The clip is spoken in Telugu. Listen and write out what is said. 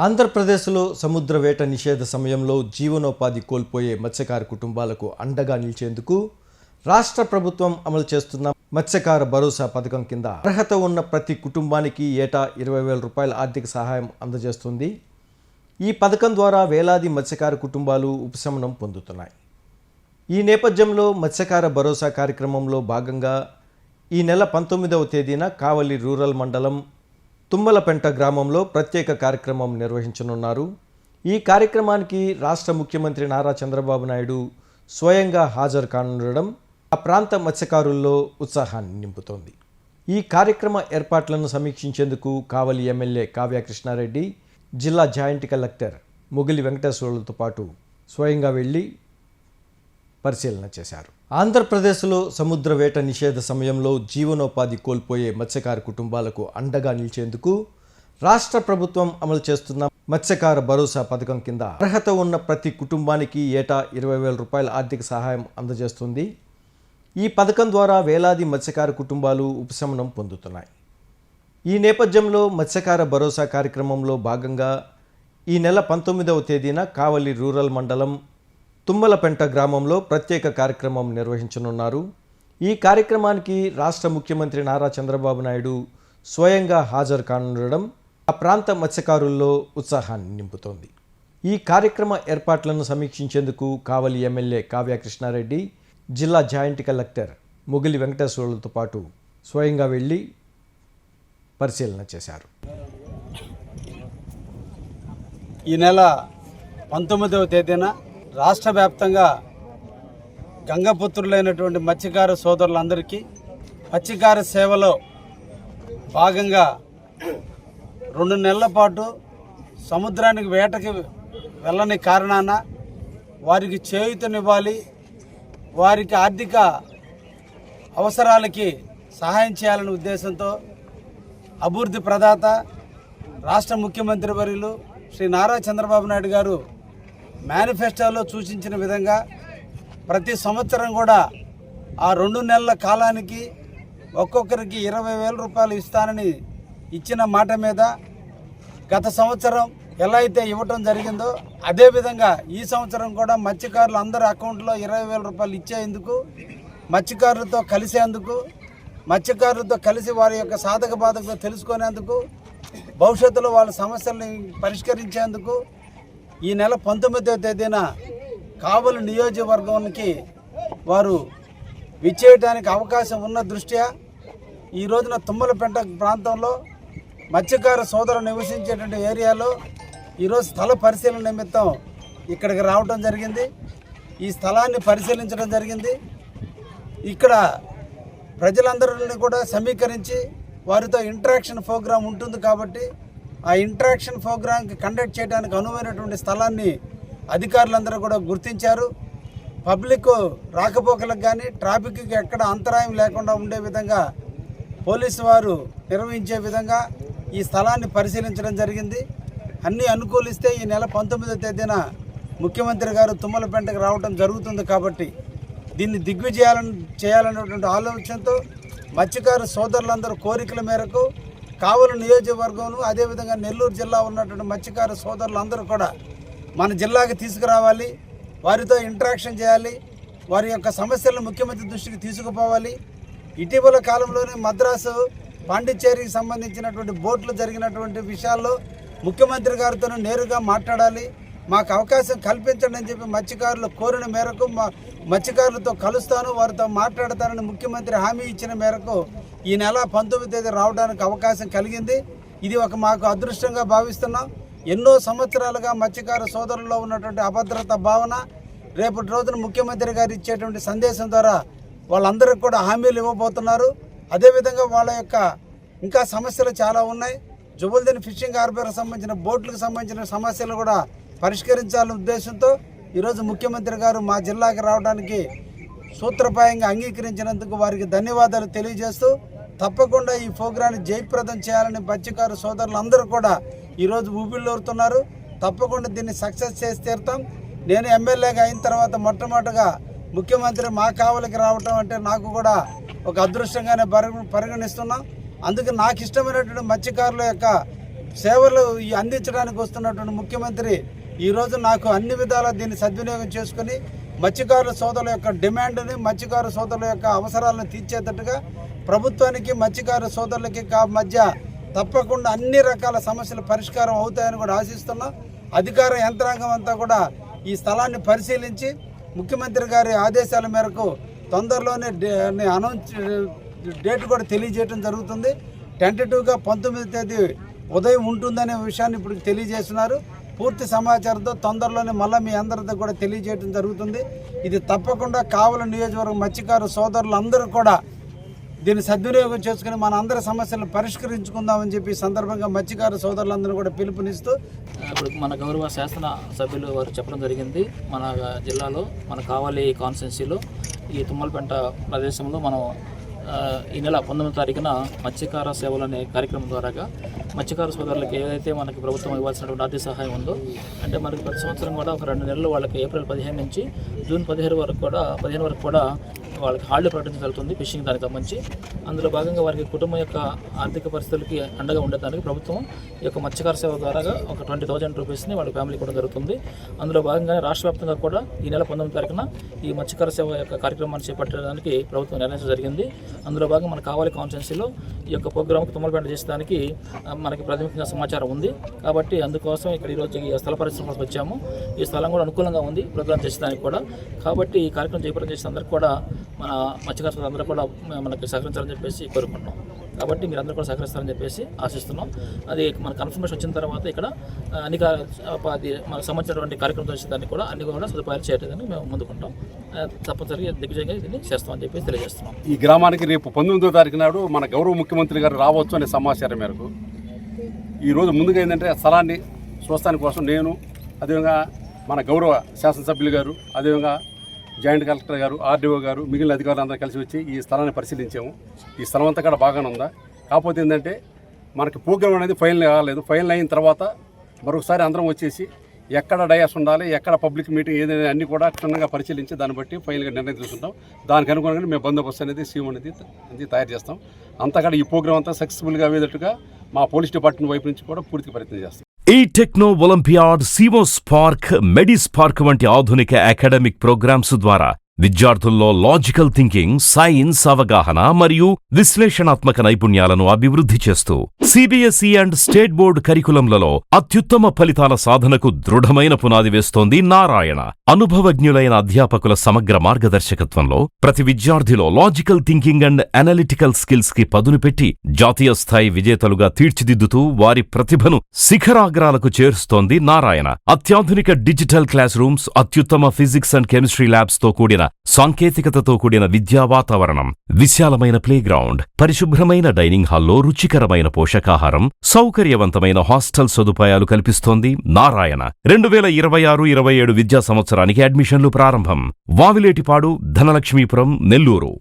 ఆంధ్రప్రదేశ్లో సముద్ర వేట నిషేధ సమయంలో జీవనోపాధి కోల్పోయే మత్స్యకార కుటుంబాలకు అండగా నిలిచేందుకు రాష్ట్ర ప్రభుత్వం అమలు చేస్తున్న మత్స్యకార భరోసా పథకం కింద అర్హత ఉన్న ప్రతి కుటుంబానికి ఏటా 20,000 రూపాయల ఆర్థిక సహాయం అందజేస్తుంది. ఈ పథకం ద్వారా వేలాది మత్స్యకార కుటుంబాలు ఉపశమనం పొందుతున్నాయి. ఈ నేపథ్యంలో మత్స్యకార భరోసా కార్యక్రమంలో భాగంగా ఈ నెల 19వ తేదీన కావలి రూరల్ మండలం తుమ్మలపెంట గ్రామంలో ప్రత్యేక కార్యక్రమం నిర్వహించనున్నారు. ఈ కార్యక్రమానికి రాష్ట్ర ముఖ్యమంత్రి నారా చంద్రబాబు నాయుడు స్వయంగా హాజరు కానుండడం ఆ ప్రాంత మత్స్యకారుల్లో ఉత్సాహాన్ని నింపుతోంది. ఈ కార్యక్రమ ఏర్పాట్లను సమీక్షించేందుకు కావలి ఎమ్మెల్యే కావ్య కృష్ణారెడ్డి, జిల్లా జాయింట్ కలెక్టర్ మొగిలి వెంకటేశ్వర్లతో పాటు స్వయంగా వెళ్లి పరిశీలన చేశారు. ఆంధ్రప్రదేశ్లో సముద్ర వేట నిషేధ సమయంలో జీవనోపాధి కోల్పోయే మత్స్యకార కుటుంబాలకు అండగా నిలిచేందుకు రాష్ట్ర ప్రభుత్వం అమలు చేస్తున్న మత్స్యకార భరోసా పథకం కింద అర్హత ఉన్న ప్రతి కుటుంబానికి ఏటా 20,000 రూపాయల ఆర్థిక సహాయం అందజేస్తుంది. ఈ పథకం ద్వారా వేలాది మత్స్యకార కుటుంబాలు ఉపశమనం పొందుతున్నాయి. ఈ నేపథ్యంలో మత్స్యకార భరోసా కార్యక్రమంలో భాగంగా ఈ నెల 19వ తేదీన కావలి రూరల్ మండలం తుమ్మలపెంట గ్రామంలో ప్రత్యేక కార్యక్రమం నిర్వహించనున్నారు. ఈ కార్యక్రమానికి రాష్ట్ర ముఖ్యమంత్రి నారా చంద్రబాబు నాయుడు స్వయంగా హాజరు కానుండడం ఆ ప్రాంత మత్స్యకారుల్లో ఉత్సాహాన్ని నింపుతోంది. ఈ కార్యక్రమ ఏర్పాట్లను సమీక్షించేందుకు కావలి ఎమ్మెల్యే కావ్య కృష్ణారెడ్డి, జిల్లా జాయింట్ కలెక్టర్ మొగిలి వెంకటేశ్వర్లతో పాటు స్వయంగా వెళ్లి పరిశీలన చేశారు. ఈ నెల 19వ తేదీన రాష్ట్ర వ్యాప్తంగా గంగపుత్రులైనటువంటి మత్స్యకార సోదరులందరికీ మత్స్యకార సేవలో భాగంగా 2 నెలల పాటు సముద్రానికి వేటకి వెళ్ళని కారణాన వారికి చేయూతనివ్వాలి, వారికి ఆర్థిక అవసరాలకి సహాయం చేయాలనే ఉద్దేశంతో అభివృద్ధి ప్రదాత రాష్ట్ర ముఖ్యమంత్రి వర్యులు శ్రీ నారా చంద్రబాబు నాయుడు గారు మేనిఫెస్టోలో సూచించిన విధంగా ప్రతి సంవత్సరం కూడా ఆ 2 నెలల కాలానికి ఒక్కొక్కరికి 20,000 రూపాయలు ఇస్తానని ఇచ్చిన మాట మీద గత సంవత్సరం ఎలా అయితే ఇవ్వటం జరిగిందో అదేవిధంగా ఈ సంవత్సరం కూడా మత్స్యకారులు అందరి అకౌంట్లో 20,000 రూపాయలు ఇచ్చేందుకు, మత్స్యకారులతో కలిసి వారి యొక్క సాధక బాధకులు తెలుసుకునేందుకు, భవిష్యత్తులో వాళ్ళ సమస్యల్ని పరిష్కరించేందుకు ఈ నెల 19వ తేదీన కావలి నియోజకవర్గానికి వారు విచ్చేయడానికి అవకాశం ఉన్న దృష్ట్యా ఈ రోజున తుమ్మలపెంట ప్రాంతంలో మత్స్యకార సోదరులు నివసించేటువంటి ఏరియాలో ఈరోజు స్థల పరిశీలన నిమిత్తం ఇక్కడికి రావడం జరిగింది. ఈ స్థలాన్ని పరిశీలించడం జరిగింది. ఇక్కడ ప్రజలందరినీ కూడా సమీకరించి వారితో ఇంటరాక్షన్ ప్రోగ్రాం ఉంటుంది కాబట్టి ఆ ఇంటరాక్షన్ ప్రోగ్రాంకి కండక్ట్ చేయడానికి అనువైనటువంటి స్థలాన్ని అధికారులందరూ కూడా గుర్తించారు. పబ్లిక్ రాకపోకలకు కానీ ట్రాఫిక్కి ఎక్కడ అంతరాయం లేకుండా ఉండే విధంగా పోలీసు వారు నిర్వహించే విధంగా ఈ స్థలాన్ని పరిశీలించడం జరిగింది. అన్నీ అనుకూలిస్తే ఈ నెల 19వ తేదీన ముఖ్యమంత్రి గారు తుమ్మలపెంటకు రావడం జరుగుతుంది. కాబట్టి దీన్ని దిగ్విజయాలను చేయాలనేటువంటి ఆలోచనతో మత్స్యకార సోదరులందరూ కోరికల మేరకు కావలి నియోజకవర్గంలో అదేవిధంగా నెల్లూరు జిల్లా ఉన్నటువంటి మత్స్యకార సోదరులందరూ కూడా మన జిల్లాకి తీసుకురావాలి, వారితో ఇంటరాక్షన్ చేయాలి, వారి యొక్క సమస్యలను ముఖ్యమంత్రి దృష్టికి తీసుకుపోవాలి. ఇటీవల కాలంలోనే మద్రాసు, పాండిచ్చేరికి సంబంధించినటువంటి బోట్లు జరిగినటువంటి విషయాల్లో ముఖ్యమంత్రి గారితో నేరుగా మాట్లాడాలి, మాకు అవకాశం కల్పించండి అని చెప్పి మత్స్యకారులు కోరిన మేరకు మత్స్యకారులతో కలుస్తాను, వారితో మాట్లాడతానని ముఖ్యమంత్రి హామీ ఇచ్చిన మేరకు ఈ నెల 19వ తేదీ రావడానికి అవకాశం కలిగింది. ఇది మాకు అదృష్టంగా భావిస్తున్నాం. ఎన్నో సంవత్సరాలుగా మత్స్యకార సోదరుల్లో ఉన్నటువంటి అభద్రత భావన రేపటి రోజున ముఖ్యమంత్రి గారు ఇచ్చేటువంటి సందేశం ద్వారా వాళ్ళందరికీ కూడా హామీలు ఇవ్వబోతున్నారు. అదేవిధంగా వాళ్ళ యొక్క ఇంకా సమస్యలు చాలా ఉన్నాయి. జుబుల్దిన్ ఫిషింగ్ హార్బర్కి సంబంధించిన బోట్లకు సంబంధించిన సమస్యలు కూడా పరిష్కరించాలనే ఉద్దేశంతో ఈరోజు ముఖ్యమంత్రి గారు మా జిల్లాకి రావడానికి సూత్రప్రాయంగా అంగీకరించినందుకు వారికి ధన్యవాదాలు తెలియజేస్తూ తప్పకుండా ఈ ప్రోగ్రాన్ని జయప్రదం చేయాలని మత్స్యకార సోదరులందరూ కూడా ఈరోజు ఊపిళ్ళూరుతున్నారు. తప్పకుండా దీన్ని సక్సెస్ చేసి తీరుతాం. నేను ఎమ్మెల్యేగా అయిన తర్వాత మొట్టమొదటిగా ముఖ్యమంత్రి మా కావలికి రావటం అంటే నాకు కూడా ఒక అదృష్టంగానే పరిగణిస్తున్నాం. అందుకే నాకు ఇష్టమైనటువంటి మత్స్యకారుల యొక్క సేవలు అందించడానికి వస్తున్నటువంటి ముఖ్యమంత్రి ఈరోజు నాకు అన్ని విధాలా దీన్ని సద్వినియోగం చేసుకుని మత్స్యకారుల సోదరుల యొక్క డిమాండ్ని, మత్స్యకారు సోదరుల యొక్క అవసరాలను తీర్చేటట్టుగా ప్రభుత్వానికి మత్స్యకారు సోదరులకి మధ్య తప్పకుండా అన్ని రకాల సమస్యల పరిష్కారం అవుతాయని కూడా ఆశిస్తున్నాం. అధికార యంత్రాంగం అంతా కూడా ఈ స్థలాన్ని పరిశీలించి ముఖ్యమంత్రి గారి ఆదేశాల మేరకు తొందరలోనే డేట్ కూడా తెలియజేయడం జరుగుతుంది. టెంటేటివ్గా 19వ తేదీ ఉదయం ఉంటుందనే విషయాన్ని ఇప్పుడు తెలియజేస్తున్నారు. పూర్తి సమాచారంతో తొందరలోనే మళ్ళీ మీ అందరితో కూడా తెలియజేయడం జరుగుతుంది. ఇది తప్పకుండా కావలి నియోజకవర్గం మత్స్యకారు సోదరులందరూ కూడా దీన్ని సద్వినియోగం చేసుకుని మన అందరి సమస్యలను పరిష్కరించుకుందామని చెప్పి ఈ సందర్భంగా మత్స్యకారు సోదరులందరూ కూడా పిలుపునిస్తూ ఇప్పుడు మన గౌరవ శాసన సభ్యులు వారు చెప్పడం జరిగింది. మన జిల్లాలో మన కావలి కాన్స్టిట్యున్సీలో ఈ తుమ్మలపెంట ప్రదేశంలో మనం ఈ నెల 19వ తారీఖున మత్స్యకార సేవలు అనే కార్యక్రమం ద్వారా మత్స్యకార సోదరులకు ఏదైతే మనకి ప్రభుత్వం ఇవ్వాల్సినటువంటి ఆర్థిక సహాయం ఉందో, అంటే మనకి ప్రతి సంవత్సరం కూడా ఒక 2 నెలలు వాళ్ళకి ఏప్రిల్ 15 నుంచి జూన్ 15 వరకు కూడా వాళ్ళకి హాలిడే ప్రకటించడం జరుగుతుంది ఫిషింగ్ దానికి సంబంధించి. అందులో భాగంగా వారికి కుటుంబం యొక్క ఆర్థిక పరిస్థితులకి అండగా ఉండేదానికి ప్రభుత్వం ఈ యొక్క మత్స్యకార సేవ ద్వారా ఒక 20,000 రూపీస్ని వాళ్ళ ఫ్యామిలీ కూడా జరుగుతుంది. అందులో భాగంగానే రాష్ట్ర వ్యాప్తంగా కూడా ఈ నెల 19వ తారీఖున ఈ మత్స్యకార సేవ యొక్క కార్యక్రమాన్ని చేపట్టడానికి ప్రభుత్వం నిర్ణయించడం జరిగింది. అందులో భాగంగా మన కావలి కాన్స్టిట్యున్సీలో ఈ యొక్క ప్రోగ్రామ్కి తుమ్మలపెంట చేసేదానికి మనకి ప్రాథమికంగా సమాచారం ఉంది. కాబట్టి అందుకోసం ఇక్కడ ఈరోజు ఈ స్థల పరిశ్రమ కోసం వచ్చాము. ఈ స్థలం కూడా అనుకూలంగా ఉంది ప్రోగ్రామ్ చేసేదానికి కూడా. కాబట్టి ఈ కార్యక్రమం చేపట్టడం చేసిన అందరికీ కూడా మన మత్స్యకారులు అందరూ కూడా మనకి సహకరించాలని చెప్పేసి కోరుకుంటున్నాం. కాబట్టి మీరు అందరూ కూడా సహకరిస్తారని చెప్పేసి ఆశిస్తున్నాం. అది మన కన్ఫర్మేషన్ వచ్చిన తర్వాత ఇక్కడ అన్ని మనకు సంబంధించినటువంటి కార్యక్రమం చేసేదానికి కూడా అన్ని కూడా సదుపాయాలు చేయడానికి మేము ముందుకుంటాం. తప్పనిసరిగా దిగ్విజయంగా దీన్ని చేస్తామని చెప్పేసి తెలియజేస్తున్నాం. ఈ గ్రామానికి రేపు 19వ తారీఖు నాడు మన గౌరవ ముఖ్యమంత్రి గారు రావచ్చు అనే సమాచారం మేరకు ఈరోజు ముందుగా ఏంటంటే స్థలాన్ని చూస్తానికి కోసం నేను, అదేవిధంగా మన గౌరవ శాసనసభ్యులు గారు, అదేవిధంగా జాయింట్ కలెక్టర్ గారు, ఆర్డీఓ గారు, మిగిలిన అధికారులు అందరూ కలిసి వచ్చి ఈ స్థలాన్ని పరిశీలించాము. ఈ స్థలం అంతా కూడా బాగానే ఉందా. కాకపోతే ఏంటంటే మనకి ప్రోగ్రామ్ అనేది ఫైనల్ కాలేదు. ఫైనల్ అయిన తర్వాత మరొకసారి అందరం వచ్చేసి ఎక్కడ డయాస్ ఉండాలి, ఎక్కడ పబ్లిక్ మీటింగ్ ఏదైనా అన్ని కూడా క్షుణ్ణంగా పరిశీలించి దాన్ని బట్టి ఫైనల్గా నిర్ణయం తీసుకుంటాం. దానికి అనుగుణంగా మేము బందోబస్తు అనేది సీఎం అనేది తయారు చేస్తాం. అంతా కూడా ఈ ప్రోగ్రామ్ అంతా సక్సెస్ఫుల్గా అయ్యేటట్టుగా మా పోలీస్ డిపార్ట్మెంట్ వైపు నుంచి కూడా పూర్తి ప్రయత్నం చేస్తాం. ఈ టెక్నో ఒలింపియాడ్, సివోస్పార్క్, మెడిస్పార్క్ వంటి ఆధునిక అకాడమిక్ ప్రోగ్రామ్స్ ద్వారా విద్యార్థుల్లో లాజికల్ థింకింగ్, సైన్స్ అవగాహన మరియు విశ్లేషణాత్మక నైపుణ్యాలను అభివృద్ధి చేస్తూ సిబిఎస్ఈ అండ్ స్టేట్ బోర్డు కరికులంలలో అత్యుత్తమ ఫలితాల సాధనకు దృఢమైన పునాది వేస్తోంది నారాయణ. అనుభవజ్ఞులైన అధ్యాపకుల సమగ్ర మార్గదర్శకత్వంలో ప్రతి విద్యార్థిలో logical thinking and analytical skills కి పదును పెట్టి జాతీయ స్థాయి విజేతలుగా తీర్చిదిద్దుతూ వారి ప్రతిభను శిఖరాగ్రాలకు చేరుస్తోంది నారాయణ. అత్యాధునిక డిజిటల్ క్లాస్ రూమ్స్, అత్యుత్తమ ఫిజిక్స్ అండ్ కెమిస్ట్రీ ల్యాబ్స్ తో కూడిన సాంకేతికతతో కూడిన విద్యా వాతావరణం, విశాలమైన ప్లేగ్రౌండ్, పరిశుభ్రమైన డైనింగ్ హాల్లో రుచికరమైన పోషకాహారం, సౌకర్యవంతమైన హాస్టల్ సదుపాయాలు కల్పిస్తోంది నారాయణ. 2026-27 విద్యా సంవత్సరానికి అడ్మిషన్లు ప్రారంభం. వావిలేటిపాడు, ధనలక్ష్మీపురం, నెల్లూరు.